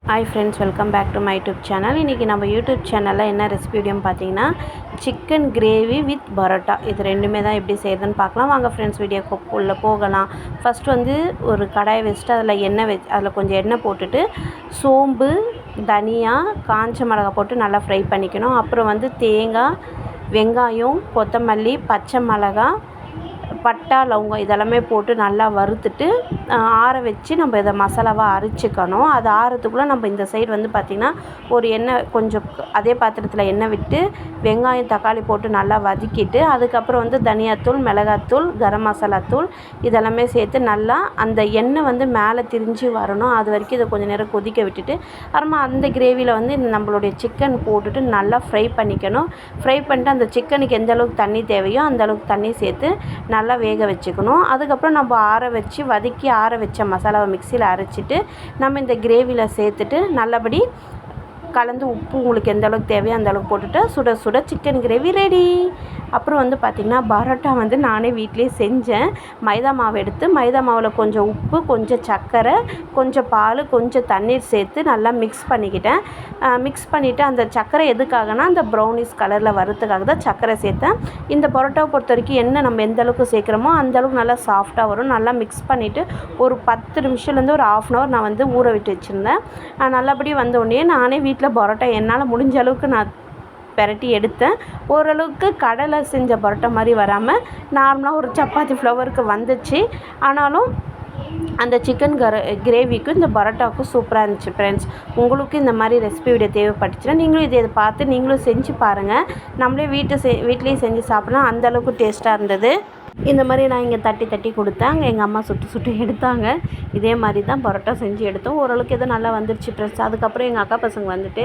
Hi friends, welcome back to my YouTube channel. இன்றைக்கி நம்ம YouTube சேனலில் என்ன ரெசிபி வீடியோன்னு பார்த்தீங்கன்னா சிக்கன் கிரேவி வித் பரோட்டா. இது ரெண்டுமே தான் எப்படி செய்கிறதுன்னு பார்க்கலாம். வாங்க ஃப்ரெண்ட்ஸ், வீடியோ உள்ளே போகலாம். ஃபஸ்ட்டு ஒரு கடாயை வச்சுட்டு அதில் கொஞ்சம் எண்ணெய் போட்டுட்டு சோம்பு, தனியா, காஞ்ச மிளகாய் போட்டு நல்லா ஃப்ரை பண்ணிக்கணும். அப்புறம் தேங்காய், வெங்காயம், கொத்தமல்லி, பச்சை மிளகாய், பட்டை, லவங்கம் இதெல்லாமே போட்டு நல்லா வறுத்துட்டு ஆற வச்சு நம்ம இதை மசாலாவாக அரைச்சிக்கணும். அது ஆறத்துக்குள்ளே நம்ம இந்த சைடு பார்த்திங்கன்னா ஒரு எண்ணெய் கொஞ்சம் அதே பாத்திரத்தில் எண்ணெய் விட்டு வெங்காயம், தக்காளி போட்டு நல்லா வதக்கிட்டு அதுக்கப்புறம் தனியாத்தூள், மிளகாத்தூள், கரம் மசாலா தூள் இதெல்லாமே சேர்த்து நல்லா அந்த எண்ணெய் மேலே திரிஞ்சு வரணும். அது வரைக்கும் இதை கொஞ்சம் நேரம் கொதிக்க விட்டுட்டு அப்புறமா அந்த கிரேவியில் இந்த நம்மளுடைய சிக்கன் போட்டுட்டு நல்லா ஃப்ரை பண்ணிக்கணும். ஃப்ரை பண்ணிட்டு அந்த சிக்கனுக்கு எந்த அளவுக்கு தண்ணி தேவையோ அந்த அளவுக்கு தண்ணி சேர்த்து நல்லா வேக வச்சுக்கணும். அதுக்கப்புறம் நம்ம வதக்கி ஆற வச்ச மசாலாவை மிக்சியில் அரைச்சிட்டு நம்ம இந்த கிரேவியில் சேர்த்துட்டு நல்லபடி கலந்து உப்பு உங்களுக்கு எந்த அளவுக்கு தேவையோ அந்த அளவுக்கு போட்டுட்டு சுட சுட சிக்கன் கிரேவி ரெடி. அப்புறம் பார்த்திங்கன்னா பரோட்டா நானே வீட்டிலே செஞ்சேன். மைதா மாவு எடுத்து மைதா மாவில் கொஞ்சம் உப்பு, கொஞ்சம் சர்க்கரை, கொஞ்சம் பால், கொஞ்சம் தண்ணீர் சேர்த்து நல்லா மிக்ஸ் பண்ணிக்கிட்டேன். மிக்ஸ் பண்ணிவிட்டு அந்த சர்க்கரை எதுக்காகனா அந்த ப்ரௌனிஷ் கலரில் வரத்துக்காக தான் சர்க்கரை சேர்த்தேன். இந்த பரோட்டாவை பொறுத்த வரைக்கும் எண்ணெய் நம்ம எந்த அளவுக்கு சேர்க்குறோமோ அந்தளவுக்கு நல்லா சாஃப்டாக வரும். நல்லா மிக்ஸ் பண்ணிவிட்டு ஒரு 10 நிமிஷத்துலேருந்து ஒரு 1/2 hour நான் ஊற விட்டு வச்சுருந்தேன். நல்லபடி வந்தோடனே நானே வீட்டில் பரோட்டா என்னால் முடிஞ்ச அளவுக்கு நான் பெரட்டி எடுத்தேன். ஓரளவுக்கு கடலை செஞ்ச பரோட்டா மாதிரி வராமல் நார்மலாக ஒரு சப்பாத்தி ஃப்ளவருக்கு வந்துச்சு. ஆனாலும் அந்த சிக்கன் கிரேவிக்கும் இந்த பரோட்டாவுக்கும் சூப்பராக இருந்துச்சு ஃப்ரெண்ட்ஸ். உங்களுக்கு இந்த மாதிரி ரெசிபி வீடியோ தேவைப்பட்டுச்சுன்னா நீங்களும் இதை பார்த்து நீங்களும் செஞ்சு பாருங்கள். நம்மளே வீட்லேயும் செஞ்சு சாப்பிட்லாம், அந்தளவுக்கு டேஸ்ட்டாக இருந்தது. இந்த மாதிரி நான் இங்கே தட்டி தட்டி கொடுத்தேன். எங்கள் அம்மா சுட்டு எடுத்தாங்க. இதே மாதிரி தான் பரோட்டா செஞ்சு எடுத்தோம். ஓரளவுக்கு எதுவும் நல்லா வந்துருச்சு ஃப்ரெண்ட்ஸ். அதுக்கப்புறம் எங்கள் அக்கா பசங்க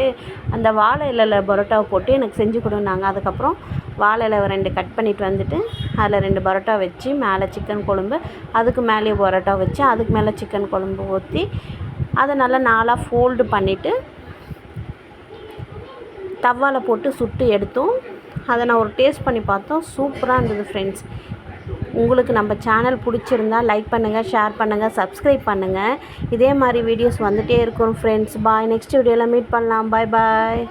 அந்த வாழை இலையில் பரோட்டாவை போட்டு எனக்கு செஞ்சு கொடுனாங்க. அதுக்கப்புறம் வாழை இலை 2 கட் பண்ணிவிட்டு அதில் 2 பரோட்டா வச்சு மேலே சிக்கன் குழம்பு, அதுக்கு மேலேயே பரோட்டா வச்சு அதுக்கு மேலே சிக்கன் குழம்பு ஊற்றி அதை நல்லா 4ஆக ஃபோல்டு பண்ணிவிட்டு தவாவில் போட்டு சுட்டு எடுத்தோம். அதை நான் ஒரு டேஸ்ட் பண்ணி பார்த்தோம். சூப்பராக இருந்தது ஃப்ரெண்ட்ஸ். உங்களுக்கு நம்ம சேனல் பிடிச்சிருந்தா லைக் பண்ணுங்கள், ஷேர் பண்ணுங்கள், சப்ஸ்கிரைப் பண்ணுங்கள். இதே மாதிரி வீடியோஸ் வந்துகிட்டே இருக்கும் ஃப்ரெண்ட்ஸ். பாய். நெக்ஸ்ட் வீடியோவில் மீட் பண்ணலாம். பாய் பாய்.